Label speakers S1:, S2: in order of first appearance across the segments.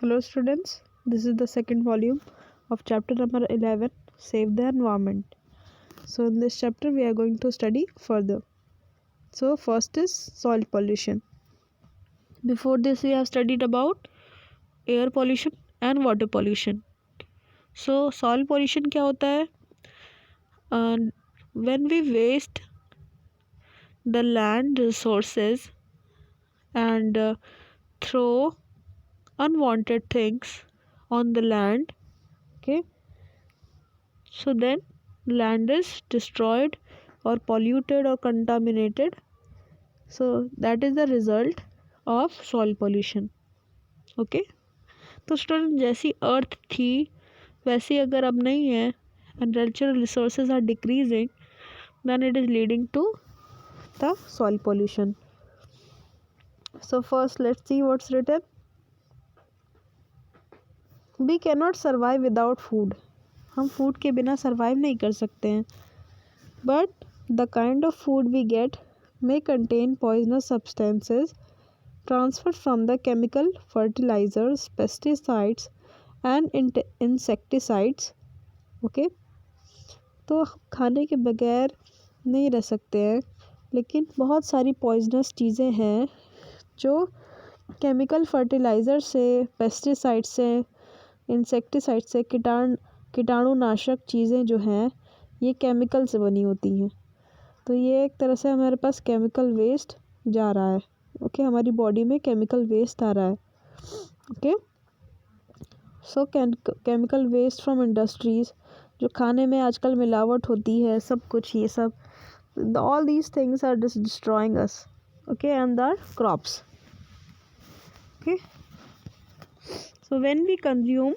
S1: Hello students, this is the second volume of chapter number 11, Save the Environment. So in this chapter we are going to study further. So first is soil pollution. Before this we have studied about air pollution and water pollution. So soil pollution क्या होता है? When we waste the land resources and throw unwanted things on the land, okay, so then land is destroyed or polluted or contaminated. So that is the result of soil pollution. Okay, तो student जैसी अर्थ थी वैसी अगर अब नहीं है and natural resources are decreasing, then it is leading to the soil pollution. So first let's see what's written. We cannot survive without food. हम food के बिना सर्वाइव नहीं कर सकते हैं. But the kind of food we get may contain poisonous substances transferred from the chemical fertilizers, pesticides and insecticides. Okay, तो खाने के बगैर नहीं रह सकते हैं, लेकिन बहुत सारी पॉइजनस चीज़ें हैं जो केमिकल फर्टिलाइज़र से, पेस्टिसाइड से, इंसेक्टिसाइड से, कीटाणुनाशक चीज़ें जो हैं ये केमिकल से बनी होती हैं. तो ये एक तरह से हमारे पास केमिकल वेस्ट जा रहा है. ओके, हमारी बॉडी में केमिकल वेस्ट आ रहा है. Okay, so chemical waste from industries, जो खाने में आजकल मिलावट होती है, सब कुछ ये सब, all these things are destroying us. Okay, and the crops. Okay, so when we consume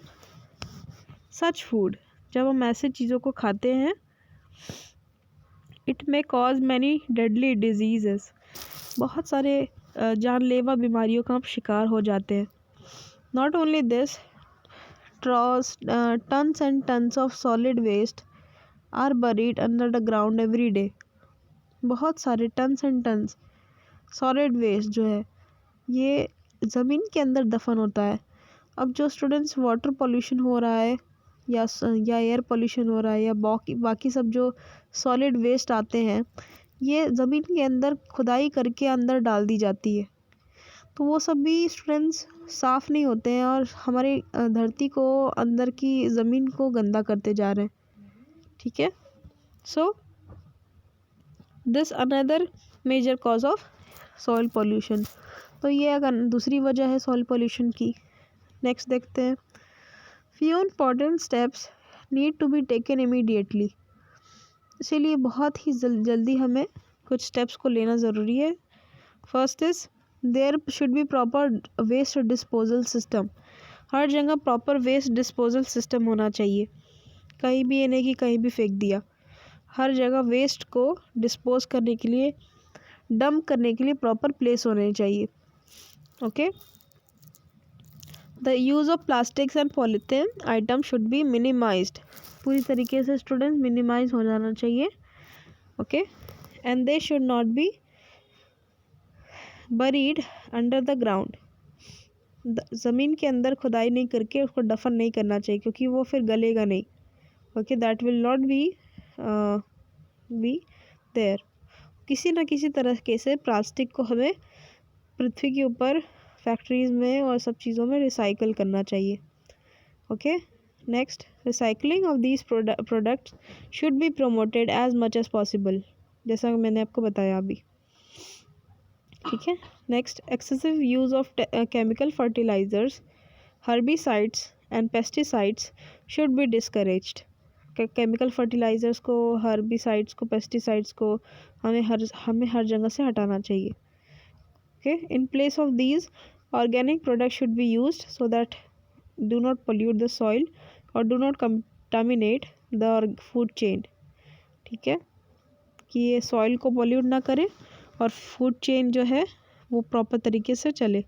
S1: such food, जब हम ऐसे चीज़ों को खाते हैं, it may cause many deadly diseases, बहुत सारे जानलेवा बीमारियों का हम शिकार हो जाते हैं. Not only this, tons and tons of solid waste are buried under the ground every day. बहुत सारे tons and tons solid waste जो है ये ज़मीन के अंदर दफन होता है. अब जो स्टूडेंट्स वाटर पोल्यूशन हो रहा है या एयर पोल्यूशन हो रहा है या बाकी सब जो सॉलिड वेस्ट आते हैं, ये ज़मीन के अंदर खुदाई करके अंदर डाल दी जाती है. तो वो सब भी स्टूडेंट्स साफ़ नहीं होते हैं और हमारी धरती को, अंदर की ज़मीन को गंदा करते जा रहे हैं. ठीक है, so this another major cause of soil pollution. तो ये अगर दूसरी वजह है सॉइल पोल्यूशन की. नेक्स्ट देखते हैं. Few important steps need to be taken immediately. इसीलिए बहुत ही जल्दी हमें कुछ स्टेप्स को लेना ज़रूरी है. First is there should be proper waste disposal system. हर जगह प्रॉपर वेस्ट डिस्पोजल सिस्टम होना चाहिए. कहीं भी ये नहीं कि कहीं भी फेंक दिया. हर जगह वेस्ट को डिस्पोज करने के लिए, डंप करने के लिए प्रॉपर प्लेस होने चाहिए. Okay, the use of plastics and polythene item should be minimised. पूरी तरीके से स्टूडेंट मिनिमाइज हो जाना चाहिए. Okay, and they should not be buried under the ground. ज़मीन के अंदर खुदाई नहीं करके उसको दफन नहीं करना चाहिए, क्योंकि वो फिर गलेगा नहीं. Okay, that will not be there. किसी न किसी तरीके से प्लास्टिक को हमें पृथ्वी के ऊपर, फैक्ट्रीज़ में और सब चीज़ों में रिसाइकल करना चाहिए. Okay, next, recycling of these products should be promoted as much as possible, जैसा मैंने आपको बताया अभी. ठीक है, next, excessive use of chemical fertilizers, herbicides and pesticides should be discouraged. Chemical fertilizers को, हर्बिसाइड्स को, पेस्टिसाइड्स को हमें हर जगह से हटाना चाहिए. Okay, in place of these, organic products should be used so that do not pollute the soil or do not contaminate the food chain. ठीक है, कि ये सॉइल को पोल्यूट ना करे और फूड चेन जो है वो प्रॉपर तरीके से चले.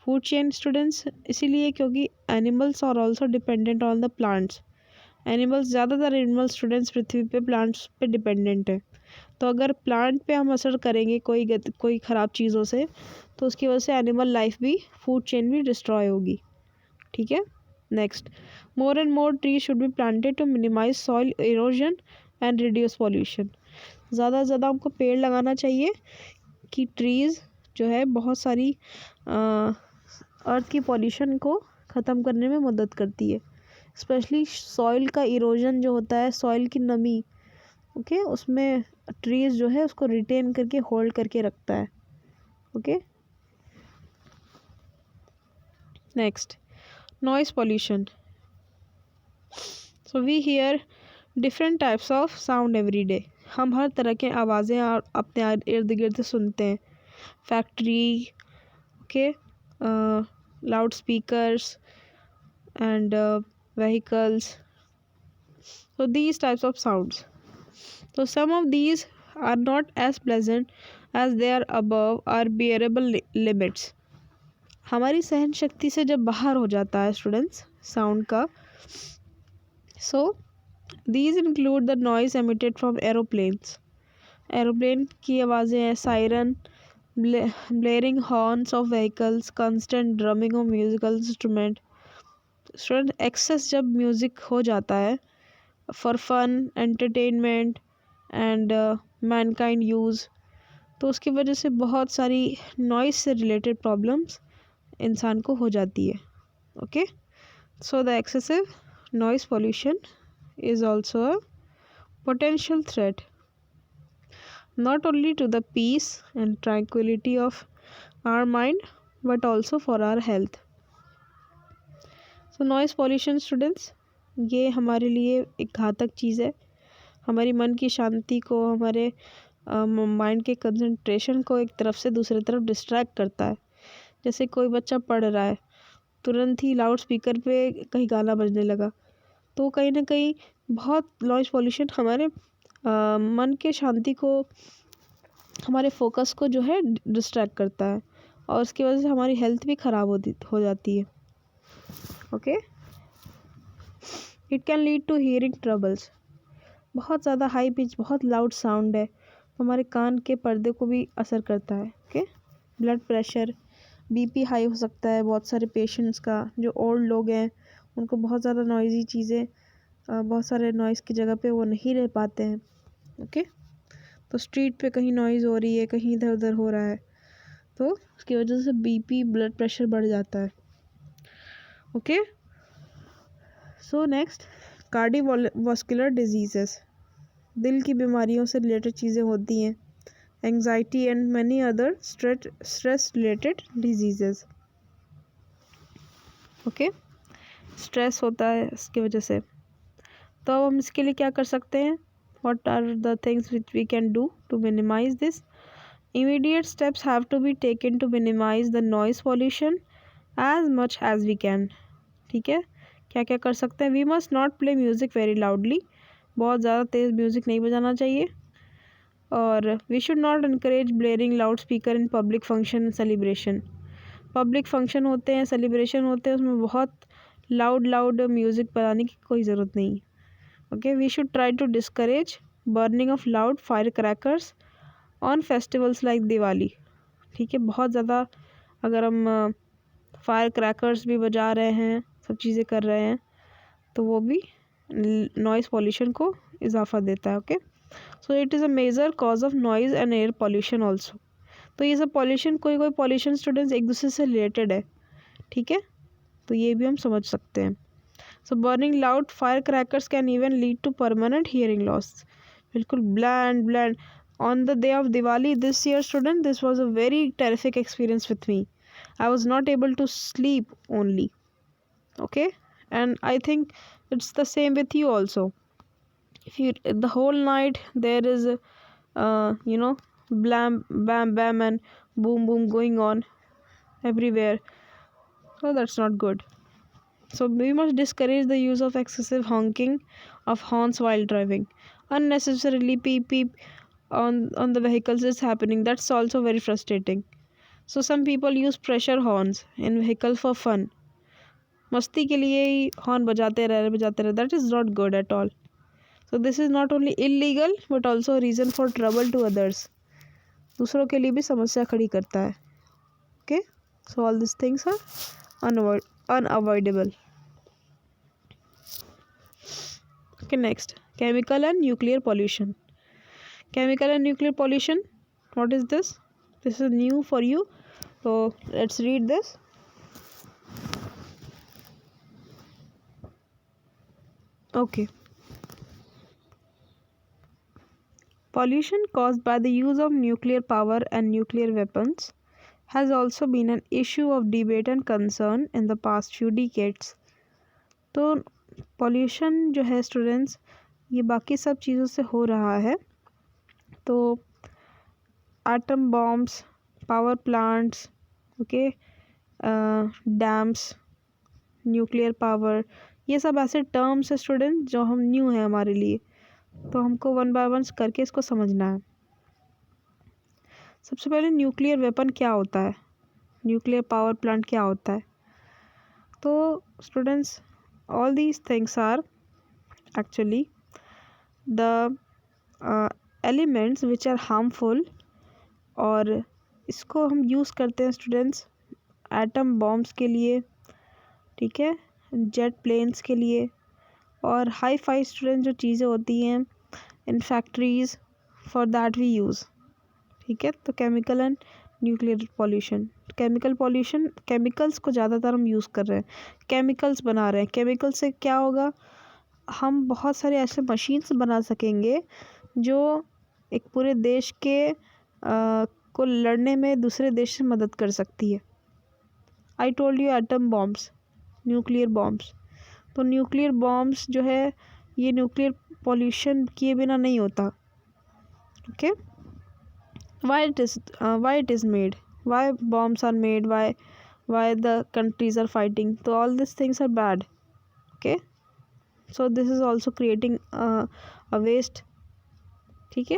S1: फूड चेन स्टूडेंट्स इसीलिए क्योंकि animals are also dependent on the plants. ज़्यादातर एनिमल स्टूडेंट्स पृथ्वी पे प्लांट्स पे डिपेंडेंट है. तो अगर प्लांट पे हम असर करेंगे कोई ख़राब चीज़ों से, तो उसकी वजह से एनिमल लाइफ भी, फूड चेन भी डिस्ट्रॉय होगी. ठीक है। Next, more and more tree should be planted to minimize soil erosion and reduce pollution. ज़्यादा से ज़्यादा हमको पेड़ लगाना चाहिए कि ट्रीज़ जो है बहुत सारी अर्थ की पॉल्यूशन को ख़त्म करने में मदद करती है। स्पेशली सॉइल का इरोजन जो होता है, सॉइल की नमी, ओके, उसमें ट्रीज़ जो है उसको रिटेन करके होल्ड करके रखता है। Okay. Next, noise pollution. So we hear different types of sound every day. हम हर तरह के आवाज़ें अपने इर्द गिर्द सुनते हैं। Factory, okay, loud speakers and vehicles. So these types of sounds. So some of these are not as pleasant as they are above our bearable limits. हमारी सहन शक्ति से जब बाहर हो जाता है स्टूडेंट्स साउंड का, so these include the noise emitted from aeroplanes. Aeroplane की आवाज़ें हैं, siren, blaring horns of vehicles, constant drumming of musical instrument. Student, excess जब म्यूज़िक हो जाता है for fun, entertainment and mankind use, तो उसकी वजह से बहुत सारी नॉइस से रिलेटेड प्रॉब्लम्स इंसान को हो जाती है। Okay, so the excessive noise pollution is also a potential threat not only to the peace and tranquility of our mind but also for our health. So noise pollution students, ये हमारे लिए एक घातक चीज़ है। हमारी मन की शांति को, हमारे माइंड के कंसंट्रेशन को एक तरफ से दूसरी तरफ डिस्ट्रैक्ट करता है। जैसे कोई बच्चा पढ़ रहा है, तुरंत ही लाउड स्पीकर पे कहीं गाना बजने लगा, तो कहीं ना कहीं बहुत नॉइज़ पॉल्यूशन हमारे मन के शांति को, हमारे फोकस को जो है डिस्ट्रैक्ट करता है और उसकी वजह से हमारी हेल्थ भी ख़राब हो जाती है। Okay, it can lead to hearing troubles. बहुत ज़्यादा हाई पिच, बहुत लाउड साउंड है तो हमारे कान के पर्दे को भी असर करता है। Okay, blood pressure, BP high हो सकता है बहुत सारे पेशेंट्स का। जो ओल्ड लोग हैं उनको बहुत ज़्यादा नॉइज़ी चीज़ें, बहुत सारे नॉइज़ की जगह पे वो नहीं रह पाते हैं। ओके, तो स्ट्रीट पे कहीं नॉइज़ हो रही है, कहीं इधर उधर हो रहा है, तो उसकी वजह से बीपी, ब्लड प्रेशर बढ़ जाता है। Okay, so next, cardiovascular diseases, दिल की बीमारियों से रिलेटेड चीज़ें होती हैं। Anxiety and many other stress related diseases. Okay, stress होता है इसकी वजह से, तो अब हम इसके लिए क्या कर सकते हैं? What are the things which we can do to minimize this? Immediate steps have to be taken to minimize the noise pollution as much as we can. ठीक है, क्या क्या कर सकते हैं? We must not play music very loudly. बहुत ज़्यादा तेज़ म्यूज़िक नहीं बजाना चाहिए। और we should not encourage blaring loudspeaker in public function and celebration. Public function होते हैं, सेलिब्रेशन होते हैं, उसमें बहुत लाउड म्यूज़िक बजाने की कोई ज़रूरत नहीं। Okay, we should try to discourage burning of loud fire crackers on festivals like Diwali. ठीक है, बहुत ज़्यादा अगर हम फायर क्रैकर्स भी बजा रहे हैं, सब चीज़ें कर रहे हैं, तो वो भी नॉइज़ पॉल्यूशन को इजाफा देता है। Okay, so it is a major cause of noise and air pollution also. तो ये सब पॉल्यूशन, कोई पॉल्यूशन स्टूडेंट्स एक दूसरे से रिलेटेड है। ठीक है, तो ये भी हम समझ सकते हैं। So burning loud firecrackers can even lead to permanent hearing loss. बिल्कुल bland. On the day of Diwali this year, student, this was a very terrific experience with me. I was not able to sleep only. Okay, and I think it's the same with you also. If you the whole night there is blam bam and boom going on everywhere, so that's not good. So we must discourage the use of excessive honking of horns while driving. Unnecessarily beep on the vehicles is happening. That's also very frustrating. So some people use pressure horns in vehicle for fun. मस्ती के लिए ही horn बजाते रहे. That is not good at all. So this is not only illegal but also a reason for trouble to others. दूसरों के लिए भी समस्या खड़ी करता है. Okay, so all these things are unavoidable. Okay, next, chemical and nuclear pollution. Chemical and nuclear pollution, what is this? This is new for you, so let's read this. Okay. Pollution caused by the use of nuclear power and nuclear weapons has also been an issue of debate and concern in the past few decades. तो pollution जो है students, ये बाकी सब चीज़ों से हो रहा है. तो atom bombs, power plants, okay, dams, nuclear power, ये सब ऐसे टर्म्स है स्टूडेंट जो हम न्यू है हमारे लिए, तो हमको वन बाय वन करके इसको समझना है. सबसे पहले न्यूक्लियर वेपन क्या होता है, न्यूक्लियर पावर प्लांट क्या होता है. तो students, all these things are actually the elements which are harmful, और इसको हम यूज़ करते हैं स्टूडेंट्स एटम बॉम्ब्स के लिए, ठीक है, जेट प्लेन्स के लिए, और हाई फाई स्टूडेंट जो चीज़ें होती हैं in factories, for that we use. ठीक है, तो chemical and nuclear pollution. Chemical pollution, chemicals को ज़्यादातर हम यूज़ कर रहे हैं, केमिकल्स बना रहे हैं. केमिकल से क्या होगा, हम बहुत सारे ऐसे मशीन्स बना सकेंगे जो एक पूरे देश के को लड़ने में दूसरे देश से मदद कर सकती है. I told you atom bombs, nuclear bombs. तो न्यूक्लियर बॉम्ब्स जो है ये न्यूक्लियर पॉल्यूशन किए बिना नहीं होता. Okay, why it is made, why bombs are made, why the countries are fighting. तो all this things are bad. Okay, so this is also creating a waste. ठीक है,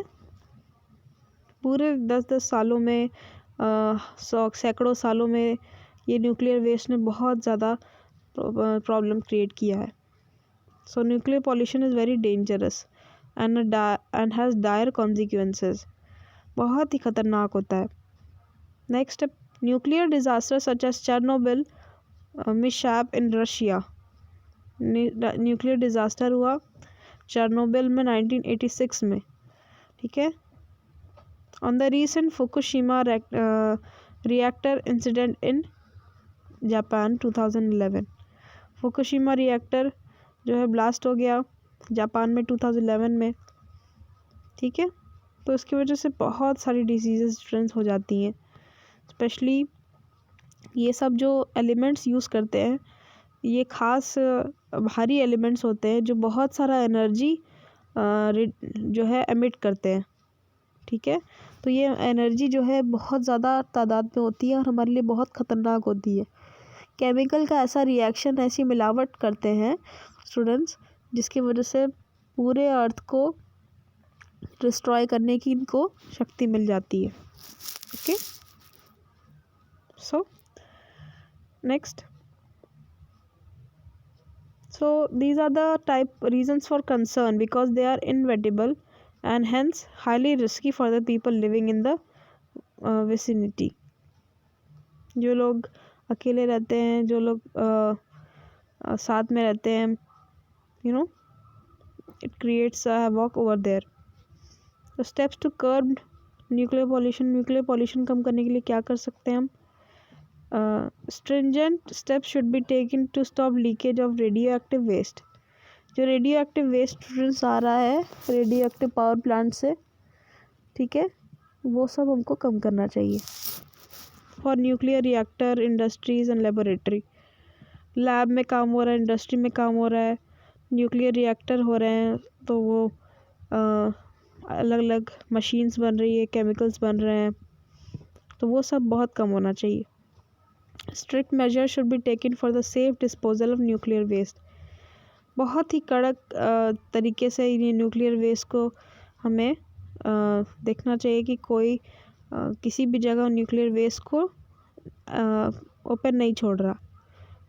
S1: पूरे 10-10 सालों में, सैकड़ों सालों में ये न्यूक्लियर वेस्ट ने बहुत ज़्यादा प्रॉब्लम क्रिएट किया है. So nuclear pollution is very dangerous and has dire consequences. बहुत ही ख़तरनाक होता है. Next, nuclear disaster such as Chernobyl, mishap in Russia. Nuclear disaster हुआ चेरनोबिल में 1986 में. ठीक है, on the recent Fukushima reactor incident in Japan 2011. Fukushima reactor जो है ब्लास्ट हो गया जापान में 2011 में. ठीक है, तो इसकी वजह से बहुत सारी डिसीज़ेस स्ट्रेंस हो जाती हैं. स्पेशली ये सब जो एलिमेंट्स यूज़ करते हैं, ये ख़ास भारी एलिमेंट्स होते हैं जो बहुत सारा एनर्जी जो है एमिट करते हैं. ठीक है, तो ये एनर्जी जो है बहुत ज़्यादा तादाद में होती है और हमारे लिए बहुत ख़तरनाक होती है. केमिकल का ऐसा रिएक्शन, ऐसी मिलावट करते हैं स्टूडेंट्स जिसकी वजह से पूरे अर्थ को डिस्ट्रॉय करने की इनको शक्ति मिल जाती है. Okay, so next, so these are the type reasons for concern because they are inevitable and hence highly risky for the people living in the vicinity. जो लोग अकेले रहते हैं, जो लोग साथ में रहते हैं, you know, it creates a havoc over there. The steps to curb nuclear pollution. nuclear pollution कम करने के लिए क्या कर सकते हैं हम? stringent steps should be taken to stop leakage of radioactive waste. जो रेडियो वेस्ट आ रहा है रेडियो एक्टिव पावर प्लांट से, ठीक है, वो सब हमको कम करना चाहिए. For nuclear reactor industries and laboratory, lab में काम हो रहा है, इंडस्ट्री में काम हो रहा है, न्यूक्लियर रिएक्टर हो रहे हैं, तो वो अलग अलग मशीन्स बन रही है, केमिकल्स बन रहे हैं, तो वो सब बहुत कम होना चाहिए. Strict measure should be taken for the safe disposal of nuclear waste. बहुत ही कड़क तरीके से ये न्यूक्लियर वेस्ट को हमें देखना चाहिए कि कोई किसी भी जगह न्यूक्लियर वेस्ट को ओपन नहीं छोड़ रहा.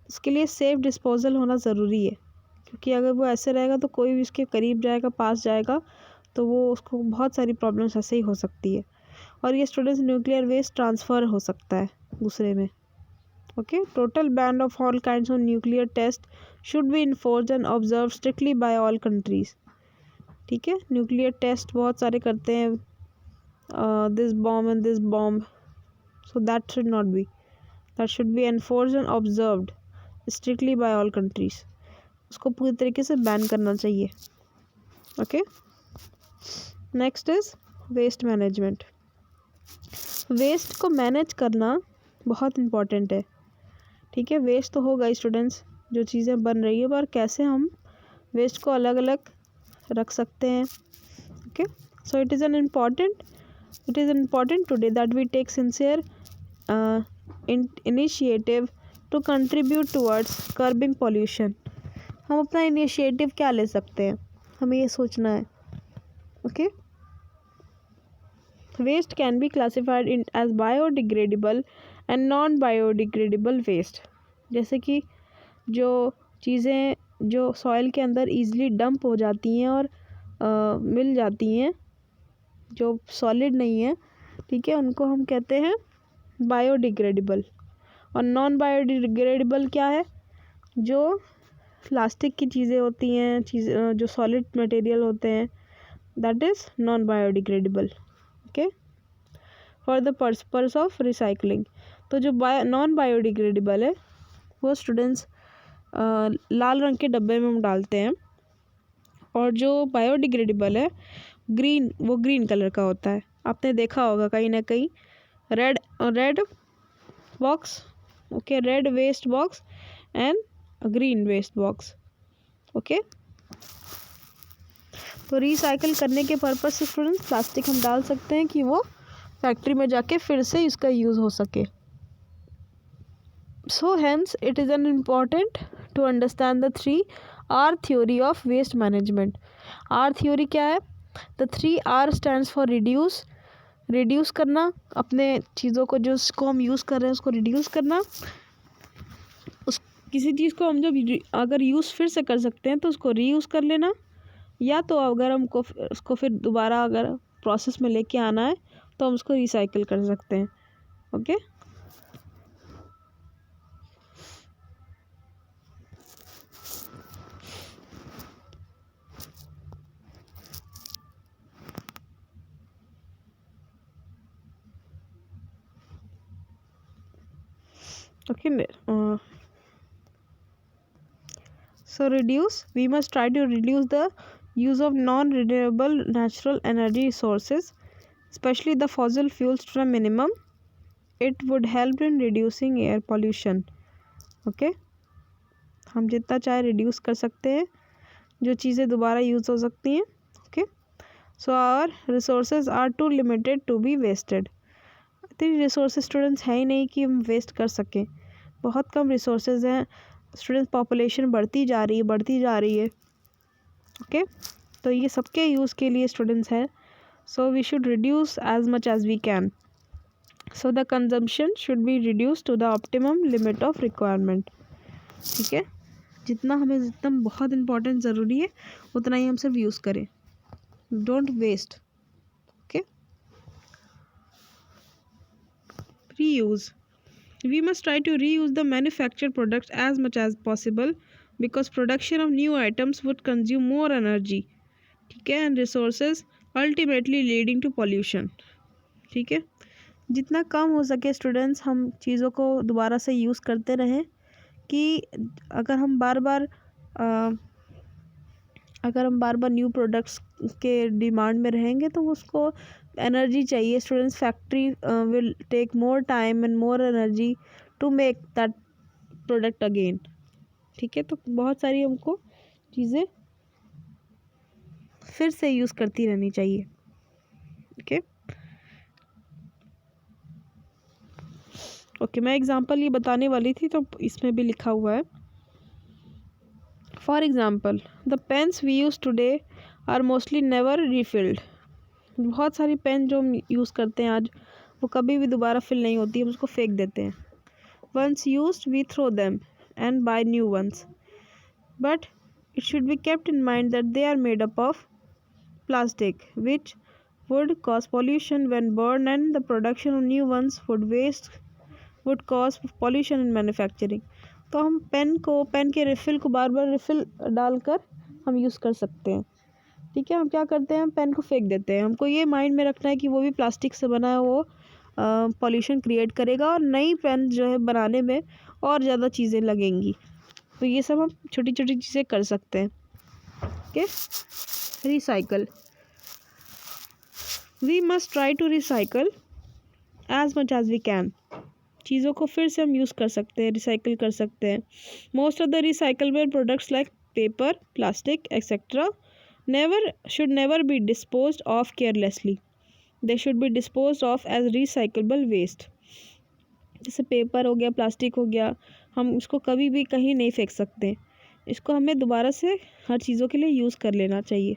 S1: इसके लिए सेफ डिस्पोजल होना ज़रूरी है, क्योंकि अगर वो ऐसे रहेगा तो कोई भी उसके करीब जाएगा, पास जाएगा, तो वो उसको बहुत सारी प्रॉब्लम्स ऐसे ही हो सकती है. और ये स्टूडेंट्स न्यूक्लियर वेस्ट ट्रांसफ़र हो सकता है दूसरे में. Okay, total ban of all kinds of nuclear test should be enforced and observed strictly by all countries. ठीक है, न्यूक्लियर टेस्ट बहुत सारे करते हैं, this bomb and this bomb, so that should not be, that should be enforced and observed strictly by all countries. उसको पूरी तरीके से बैन करना चाहिए. Okay, next is waste management. Waste को मैनेज करना बहुत इम्पॉर्टेंट है. ठीक है, वेस्ट तो होगा स्टूडेंट्स, जो चीज़ें बन रही है, पर कैसे हम वेस्ट को अलग अलग रख सकते हैं. Okay, so it is important today that we take sincere initiative to contribute towards curbing pollution. हम अपना इनिशिएटिव क्या ले सकते हैं, हमें ये सोचना है. Okay, waste can be classified in as biodegradable and non biodegradable waste. जैसे कि जो चीज़ें जो सॉइल के अंदर ईजिली डंप हो जाती हैं और मिल जाती हैं, जो सॉलिड नहीं है, ठीक है, उनको हम कहते हैं बायोडिग्रेडेबल. और नॉन बायोडिग्रेडेबल क्या है, जो प्लास्टिक की चीज़ें होती हैं, जो सॉलिड मटेरियल होते हैं, that is non biodegradable. Okay, for the purpose of recycling. तो जो नॉन बायोडिग्रेडेबल है वो स्टूडेंट्स लाल रंग के डब्बे में हम डालते हैं, और जो बायोडिग्रेडेबल है वो ग्रीन कलर का होता है. आपने देखा होगा कहीं ना कहीं red box, okay, red waste box and green waste box. Okay, तो रिसाइकल करने के पर्पज से स्टूडेंट्स प्लास्टिक हम डाल सकते हैं कि वो फैक्ट्री में जाके फिर से इसका यूज़ हो सके. So hence it is an important to understand the 3R theory of waste management. R theory क्या है? The 3R stands for reduce करना, अपने चीज़ों को जो उसको हम यूज़ कर रहे हैं उसको रिड्यूस करना. किसी चीज़ को हम जब अगर यूज़ फिर से कर सकते हैं तो उसको रीयूज़ कर लेना, या तो अगर हमको उसको फिर दोबारा अगर प्रोसेस में लेके आना है तो हम उसको रिसाइकिल कर सकते हैं. Okay, okay. So we must try to reduce the use of non-renewable natural energy sources, especially the fossil fuels, to a minimum. It would help in reducing air pollution. Okay, हम जितना चाहे reduce कर सकते हैं, जो चीज़ें दोबारा use हो सकती हैं. Okay, so our resources are too limited to be wasted. इतनी रिसोर्सेज स्टूडेंट्स है ही नहीं कि हम वेस्ट कर सकें. बहुत कम रिसोर्सेज हैं स्टूडेंट्स, पॉपुलेशन बढ़ती जा रही है. ओके, तो ये सबके यूज़ के लिए स्टूडेंट्स है. So we should reduce as much as we can. So the consumption should be reduce to the optimum limit of requirement. ठीक है, जितना बहुत इम्पोर्टेंट ज़रूरी है उतना ही हम सिर्फ यूज़ करें. Don't waste. Okay, reuse. We must try to reuse the manufactured products as much as possible because production of new items would consume more energy, ठीक है, and resources, ultimately leading to pollution. ठीक है, जितना कम हो सके students हम चीज़ों को दोबारा से यूज़ करते रहें, कि अगर हम बार बार न्यू प्रोडक्ट्स के डिमांड में रहेंगे तो उसको एनर्जी चाहिए students. Factory will take more time and more energy to make that product again. ठीक है, तो बहुत सारी हमको चीज़ें फिर से यूज़ करती रहनी चाहिए. ओके, मैं एग्जांपल ये बताने वाली थी तो इसमें भी लिखा हुआ है. For example, the pens we use today are mostly never refilled. बहुत सारी पेन जो हम यूज़ करते हैं आज, वो कभी भी दोबारा फिल नहीं होती, हम उसको फेंक देते हैं. Once used we throw them and buy new ones, but it should be kept in mind that they are made up of plastic, which would cause pollution when burned, and the production of new ones would waste would cause pollution in manufacturing. तो हम pen के refill को बार बार refill डालकर हम use कर सकते हैं। ठीक है, हम क्या करते हैं, हम पेन को फेंक देते हैं। हमको ये माइंड में रखना है कि वो भी प्लास्टिक से बना है, वो पॉल्यूशन क्रिएट करेगा और नई पेन जो है बनाने में और ज़्यादा चीज़ें लगेंगी। तो ये सब हम छोटी छोटी चीज़ें कर सकते हैं। Okay, recycle, we must try to recycle as much as we can. चीज़ों को फिर से हम यूज़ कर सकते हैं, रिसाइकिल कर सकते हैं। Most of the recyclable products like paper, plastic etcetera should never be disposed of carelessly. They should be disposed of as recyclable waste. जैसे पेपर हो गया, प्लास्टिक हो गया, हम उसको कभी भी कहीं नहीं फेंक सकते। इसको हमें दोबारा से हर चीज़ों के लिए यूज़ कर लेना चाहिए।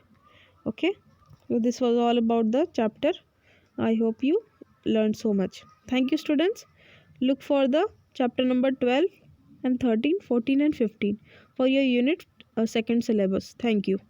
S1: Okay, so this was all about the chapter. I hope you learned so much. Thank you students. Look for the chapter number 12 and 13, 14 and 15 for your unit second syllabus. Thank you.